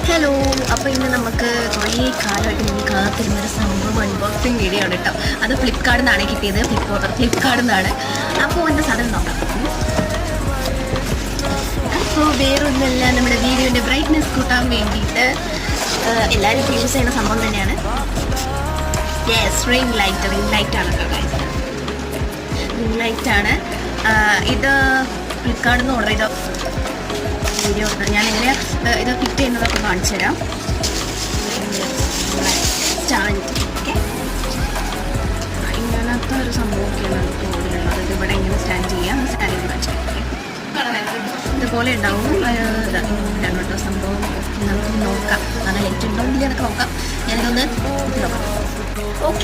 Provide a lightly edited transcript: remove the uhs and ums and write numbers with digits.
Hello, അപ്പോൾ ഇന്ന് നമുക്ക് കുറേ കാലമായിട്ട് ഞാൻ കാത്തിരുന്നൊരു സംഭവം അൺബോക്സിങ് വീഡിയോ ആണ് കേട്ടോ. അത് ഫ്ലിപ്കാർട്ടിൽ നിന്നാണ് കിട്ടിയത്. ഫ്ലിപ്കാർട്ടിൽ നിന്നാണ്. അപ്പോൾ എൻ്റെ സാധനം നോക്കാം. അപ്പോൾ വേറൊന്നുമല്ല, നമ്മുടെ വീഡിയോൻ്റെ ബ്രൈറ്റ്നെസ് കൂട്ടാൻ വേണ്ടിയിട്ട് എല്ലാവരും യൂസ് ചെയ്യുന്ന സംഭവം തന്നെയാണ്. റിംഗ് ലൈറ്റാണ് കേട്ടോ ഗൈസ്. റിംഗ് ലൈറ്റാണ് ഇത്. ഫ്ലിപ്കാർട്ടിൽ നിന്ന് ഓർഡർ ചെയ്ത വീഡിയോ ഞാൻ എങ്ങനെ ഇത് ഫിറ്റ് ചെയ്യുന്നതൊക്കെ കാണിച്ചു തരാം. സ്റ്റാൻഡ് ഓക്കെ, ഇങ്ങനത്തെ ഒരു സംഭവമൊക്കെയാണ് തോന്നുന്നത്. ഇത് ഇവിടെ ഇങ്ങനെ സ്റ്റാൻഡ് ചെയ്യാം. സ്റ്റാൻഡ് ചെയ്ത് കാണിച്ചു ഇതുപോലെ ഉണ്ടാവും. ഇതാണ് കേട്ടോ സംഭവം. നമുക്ക് നോക്കാം, കാരണം ലൈറ്റ് ഉണ്ടോ ഇല്ല എന്നൊക്കെ നോക്കാം. ഞാനിതൊന്ന് നോക്കാം. ഓക്കെ,